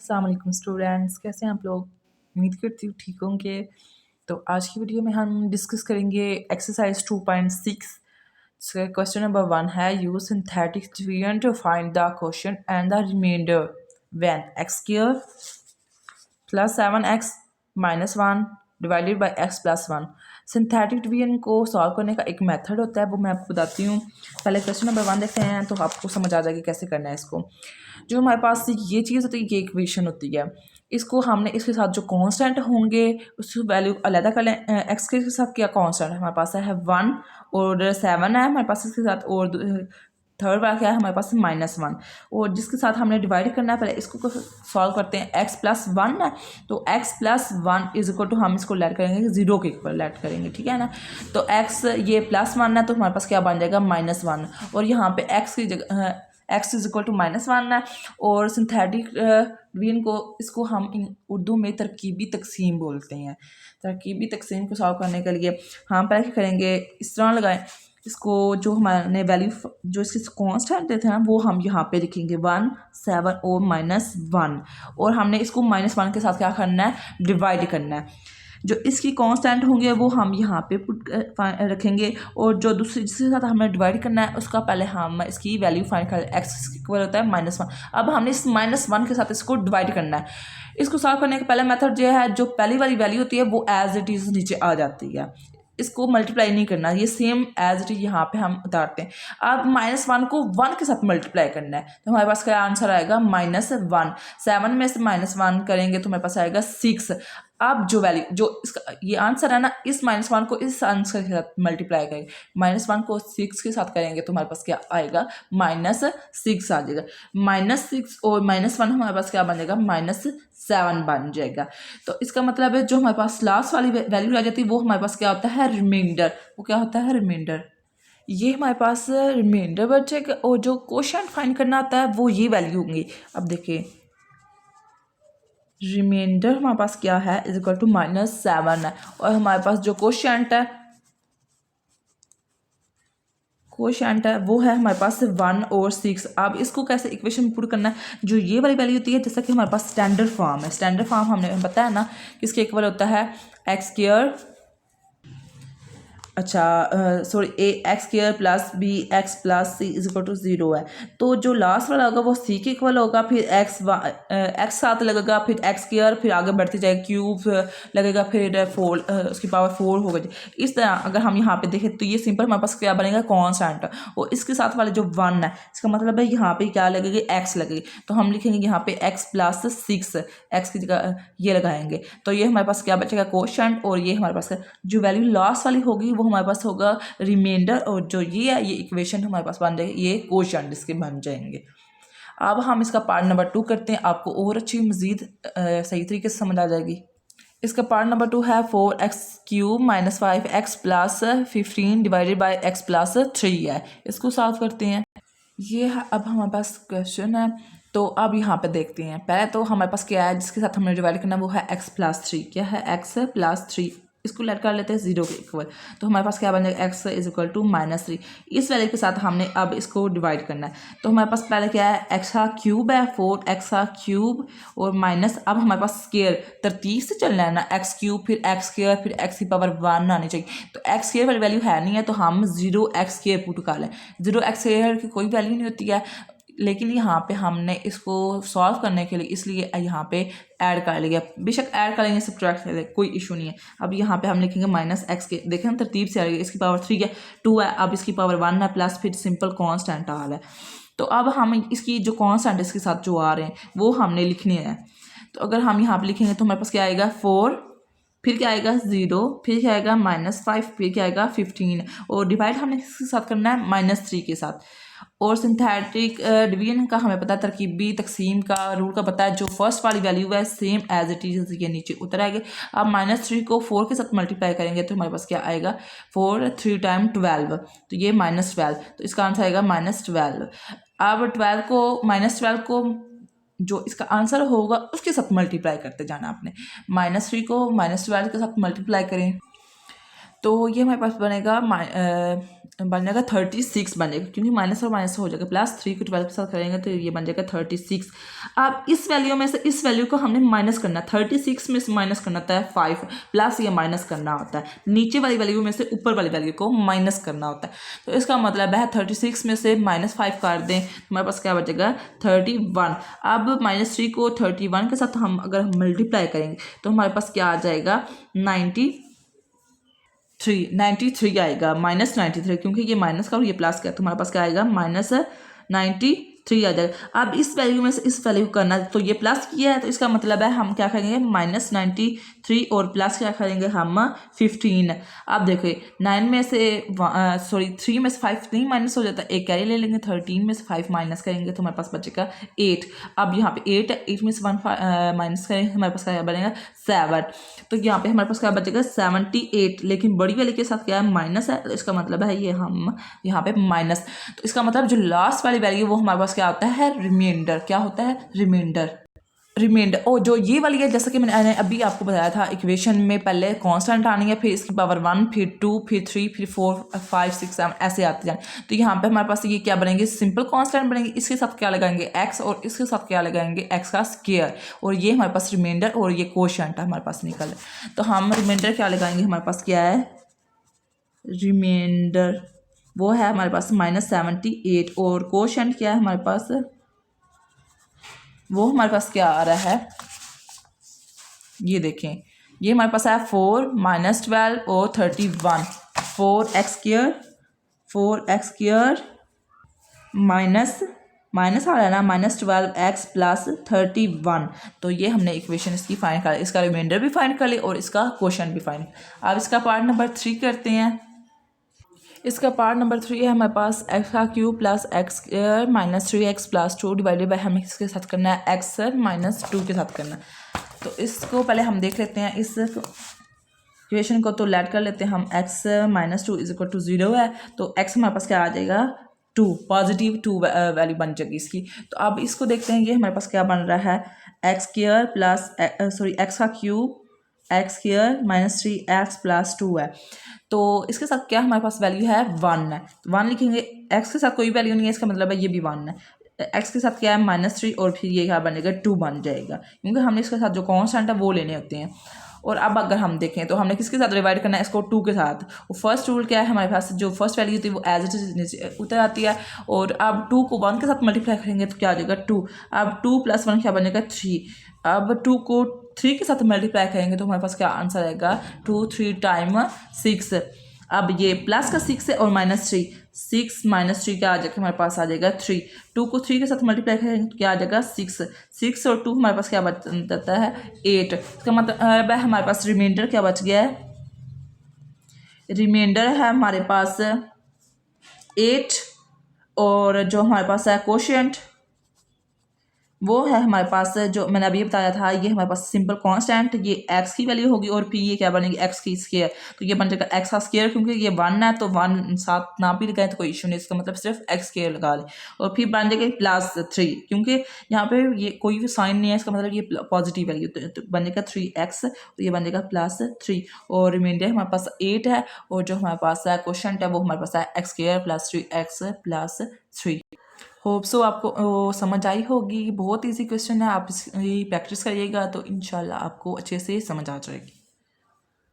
अस्सलाम वालेकुम स्टूडेंट्स, कैसे हैं आप लोग। उम्मीद करती हूँ ठीक होंगे। तो आज की वीडियो में हम डिस्कस करेंगे एक्सरसाइज 2.6 जिसका क्वेश्चन नंबर 1 है use synthetic division to find the question and the remainder when x square plus 7x minus 1 divided by x plus 1। Synthetic division को सॉल्व करने का एक मेथड होता है, वो मैं आपको बताती हूँ। पहले क्वेश्चन नंबर 1 देखते हैं तो आपको समझ आ जाएगी कैसे करना है इसको। जो हमारे पास ये चीज़ होती है, ये इक्वेशन होती है, इसको हमने इसके साथ जो कांस्टेंट होंगे उसकी वैल्यू अलग कर लें। एक्स के साथ क्या कांस्टेंट है हमारे पास है 1 और 7 है हमारे पास इसके साथ, और थर्ड वाला क्या है हमारे पास -1, और जिसके साथ हमने डिवाइड करना है। पहले इसको सॉल्व करते हैं। x प्लस 1 है तो x plus 1 is equal to हम इसको लेट करेंगे 0 के इक्वल लेट करेंगे, ठीक है ना। तो x ये +1 है तो हमारे पास क्या बन जाएगा -1, और यहाँ पे x की जगह x इज इक्वल टू -1 है। और सिंथेटिक डिवीजन को इसको हम उर्दू में तरकीबी तकसीम बोलते हैं। तरकीबी तकसीम को सॉल्व करने के लिए हम पहले क्या करेंगे, इस तरह लगाएं इसको। जो हमारे वैल्यू जो इसके कांस्टेंट देते हैं वो हम यहाँ पे लिखेंगे 1, 7 और -1, और हमने इसको -1 के साथ क्या करना है, डिवाइड करना है। जो इसकी कांस्टेंट होंगे वो हम यहाँ पे पुट रखेंगे, और जो दूसरी जिसके साथ हमें डिवाइड करना है उसका पहले हम इसकी वैल्यू फाइंड कर। एक्स इक्वल होता है -1। अब हमने इस -1 के साथ इसको डिवाइड करना है। इसको सॉल्व करने का पहला मेथड जो है, जो पहली वाली वैल्यू होती है वो एज इट इज़ नीचे आ जाती है, इसको मल्टीप्लाई नहीं करना, ये सेम एज इट इज यहाँ पे हम उतारते हैं। अब -1 को 1 के साथ मल्टीप्लाई करना है तो हमारे पास क्या आंसर आएगा -1। 7 में से -1 करेंगे तो हमारे पास आएगा 6। अब जो वैल्यू जो इसका ये आंसर है ना, इस -1 को इस आंसर के साथ मल्टीप्लाई करेंगे। -1 को 6 के साथ करेंगे तो हमारे पास क्या आएगा, -6 आ जाएगा। -6 और -1 हमारे पास क्या बन जाएगा, -7 बन जाएगा। तो इसका मतलब है जो हमारे पास लास्ट वाली वैल्यू रह जाती है वो हमारे पास क्या होता है, रिमाइंडर। वो क्या होता है, रिमाइंडर। ये हमारे पास रिमाइंडर बचेगा, और जो क्वोशिएंट फाइंड करना होता है वो ये वैल्यू होंगी। अब देखिए रिमाइंडर हमारे पास क्या है, इज इक्वल टू -7 है, और हमारे पास जो क्वोशिएंट है वो है हमारे पास 1 और 6। अब इसको कैसे इक्वेशन में पुट करना है, जो ये वाली वैल्यू होती है, जैसा कि हमारे पास स्टैंडर्ड फॉर्म है। स्टैंडर्ड फॉर्म हमने बताया ना किसके इक्वल होता है, एक्स स्क्वायर, अच्छा sorry x square plus b x plus c is equal to 0 है। तो जो लास्ट वाला होगा वो सी के इक्वल होगा, फिर एक्स साथ लगेगा, फिर एक्स स्क्वायर, फिर आगे बढ़ते जाएगा क्यूब लगेगा, फिर 4 उसकी पावर 4 होगा। इस तरह अगर हम यहाँ पे देखें तो ये सिंपल हमारे पास क्या बनेगा, कांस्टेंट। और इसके साथ वाले जो 1 है इसका मतलब है यहाँ पे क्या लगेगी, एक्स लगेगी, तो हम लिखेंगे यहाँ पे एक्स प्लस 6, एक्स की जगह ये लगाएंगे। तो ये हमारे पास क्या बचेगा, क्वोशिएंट, और ये हमारे पास जो वैल्यू लास्ट वाली होगी वो हमारे पास होगा रिमाइंडर, और जो ये है ये इक्वेशन हमारे पास बन जाएगी, ये क्वोशिएंट इसके बन जाएंगे। अब हम इसका पार्ट नंबर 2 करते हैं, आपको और अच्छी मज़ीद सही तरीके से समझ आ जाएगी। इसका पार्ट नंबर 2 है 4x³ - 5x plus 15 divided by x plus 3 है। इसको सॉल्व करते हैं। ये है अब हमारे पास क्वेश्चन है, तो अब यहाँ पे देखते हैं। पहले तो हमारे पास क्या है जिसके साथ हमने डिवाइड करना है, वो है x प्लस 3। क्या है, x प्लस 3। इसको लेट कर लेते हैं 0 के इक्वल, तो हमारे पास क्या बन जाएगा, x इज इक्वल टू -3। इस वैल्यू के साथ हमने अब इसको डिवाइड करना है, तो हमारे पास पहले क्या है, x³ है 4x³ और माइनस, अब हमारे पास स्क्वायर तरतीब से चलना है ना, x³ फिर x² फिर x की पावर 1 आनी चाहिए। तो x² वाली वैल्यू है नहीं है तो हम 0x² पुट कर लें। 0x² की कोई वैल्यू नहीं होती है, लेकिन यहाँ पे हमने इसको सॉल्व करने के लिए इसलिए यहाँ पे ऐड कर लिया। बेशक ऐड करेंगे, सब्ट्रैक्ट करेंगे, कोई इशू नहीं है। अब यहाँ पे हम लिखेंगे -x के, देखें तरतीब से आ गई। इसकी पावर 3 है, 2 है, अब इसकी पावर 1 है, प्लस फिर सिंपल कांस्टेंट आ रहा है। तो अब हम इसकी जो कांस्टेंट इसके साथ जो आ रहे हैं वो हमने लिखने हैं। तो अगर हम यहाँ पे लिखेंगे तो हमारे पास क्या आएगा, 4, फिर क्या आएगा 0, फिर क्या आएगा -5, फिर क्या आएगा 15, और डिवाइड हमने इसके साथ करना है -3 के साथ। और सिंथेटिक डिवीजन का हमें पता है, तरकीबी तकसीम का रूल का पता है, जो फर्स्ट वाली वैल्यू है सेम एज इट इज ये नीचे उतर आएगी। अब -3 को 4 के साथ मल्टीप्लाई करेंगे तो हमारे पास क्या आएगा, 4 3 टाइम 12, तो ये -12, तो इसका आंसर आएगा -12। अब 12 को जो इसका आंसर होगा उसके साथ मल्टीप्लाई करते जाना आपने। -3 को -12 के साथ मल्टीप्लाई करें तो ये हमारे पास बनेगा बन जाएगा 36 बनेगा, क्योंकि माइनस और माइनस हो जाएगा, +3 को 12 के साथ करेंगे तो ये बन जाएगा 36। अब इस वैल्यू में से इस वैल्यू को हमने माइनस करना है, 36 में से माइनस करना होता है 5, प्लस ये माइनस करना होता है, नीचे वाली वैल्यू में से ऊपर वाली वैल्यू को माइनस करना होता है। तो इसका मतलब है 36 में से -5 काट दें, हमारे पास क्या बचेगा 31। अब -3 को 31 के साथ हम अगर मल्टीप्लाई करेंगे तो हमारे पास क्या आ जाएगा 93 आएगा, -93, क्योंकि ये माइनस का और ये प्लस का, तो हमारे पास क्या आएगा -93 आ जाएगा। अब इस वैल्यू में से इस वैल्यू को करना, तो ये प्लस किया है तो इसका मतलब है हम क्या करेंगे -93 और प्लस क्या करेंगे हम 15। अब देखिए 9 में से 3 में से 5 नहीं माइनस हो जाता, एक कैरी ले लेंगे, 13 में से 5 माइनस करेंगे तो हमारे पास बचेगा 8। अब यहाँ पे 8 में से 1 माइनस करेंगे, हमारे पास क्या बनेगा 7। तो यहाँ पे हमारे पास क्या बचेगा 78, लेकिन बड़ी वाली के साथ क्या है माइनस है, तो इसका मतलब है ये हम यहाँ पे माइनस, तो इसका मतलब जो लास्ट वाली वैल्यू वो हमारे पास क्या होता है रिमाइंडर, क्या होता है रिमाइंडर। और जो ये वाली है, जैसा कि मैंने अभी आपको बताया था, इक्वेशन में पहले कांस्टेंट आनी है, फिर इसकी पावर 1, फिर 2, फिर 3, फिर 4, 5, 6, 7 ऐसे आते जाए। तो यहाँ पे हमारे पास ये क्या बनेंगे सिंपल कांस्टेंट बनेंगे, इसके साथ क्या लगाएंगे x, और इसके साथ क्या लगाएंगे x का स्क्वायर, और ये हमारे पास रिमाइंडर और ये कोशेंट हमारे पास निकल। तो हम रिमाइंडर क्या लगाएंगे, हमारे पास क्या है रिमाइंडर, वो है हमारे पास -78, और कोशेंट क्या है हमारे पास, वो हमारे पास क्या आ रहा है, ये देखें, ये हमारे पास है 4 -12 और 31, 4x² माइनस आ रहा है ना -12x + 31। तो ये हमने इक्वेशन इसकी फाइंड कर, इसका रिमाइंडर भी फाइंड कर ली और इसका क्वेश्चन भी फाइंड। अब इसका पार्ट नंबर 3 करते हैं। इसका पार्ट नंबर 3 है हमारे पास x³ + x² - 3x + 2 divided by, हमें इसके साथ करना है x - 2 के साथ करना है। तो इसको पहले हम देख लेते हैं, इस इक्वेशन को तो लेट कर लेते हैं हम, x - 2 = 0 है, तो x हमारे पास क्या आ जाएगा 2, पॉजिटिव 2 वैल्यू बन जाएगी इसकी। तो अब इसको देखते हैं, ये हमारे पास क्या बन रहा है x² - 3x + 2 है। तो इसके साथ क्या हमारे पास वैल्यू है 1 है, 1 लिखेंगे, x के साथ कोई वैल्यू नहीं है, इसका मतलब है ये भी 1 है, x के साथ क्या है -3 और फिर ये क्या बनेगा 2 बन जाएगा, क्योंकि हमने इसके साथ जो कांस्टेंट है वो लेने होते हैं। और अब अगर हम देखें तो हमने किसके साथ डिवाइड करना है, इसको 2 के साथ। वो फर्स्ट रूल क्या है हमारे पास, जो फर्स्ट वैल्यू थी वो एज इट इज उतर आती है, और अब 2 को 1 के साथ मल्टीप्लाई करेंगे तो क्या आ जाएगा 2। अब 2 + 1 क्या बनेगा 3। अब 2 को 3 के साथ मल्टीप्लाई करेंगे तो हमारे पास क्या आंसर आएगा 2 3 × 6। अब ये प्लस का 6 है और -3, 6 - 3 क्या आ जाएगा हमारे पास आ जाएगा 3। 2 को 3 के साथ मल्टीप्लाई करेंगे तो क्या आ जाएगा 6 और 2 हमारे पास क्या बच जाता है 8। इसका मतलब है हमारे पास रिमाइंडर क्या बच गया है, रिमाइंडर है हमारे पास 8, और जो हमारे पास है कोशेंट वो है हमारे पास, जो मैंने अभी बताया था, ये हमारे पास सिंपल कांस्टेंट, ये x की वैल्यू होगी, और फिर ये क्या बनेगी x की स्क्वायर, तो ये बन जाएगा x का स्क्वायर, क्योंकि ये 1 है तो 1 साथ ना भी लगाएं तो कोई इशू नहीं, इसका मतलब सिर्फ x² लगा लें, और फिर बन जाएगा +3, क्योंकि यहाँ पे ये कोई भी साइन नहीं है, इसका मतलब ये पॉजिटिव वैल्यू, तो बन जाएगा 3x, तो ये बन जाएगा +3, और रिमाइंडर हमारे पास 8 है, और जो हमारे पास है क्वेश्चन है वो हमारे पास है x² + 3x + 3। होप सो आपको समझ आई होगी, बहुत इजी क्वेश्चन है, आप इसकी प्रैक्टिस करिएगा तो इंशाल्लाह आपको अच्छे से समझ आ जाएगी।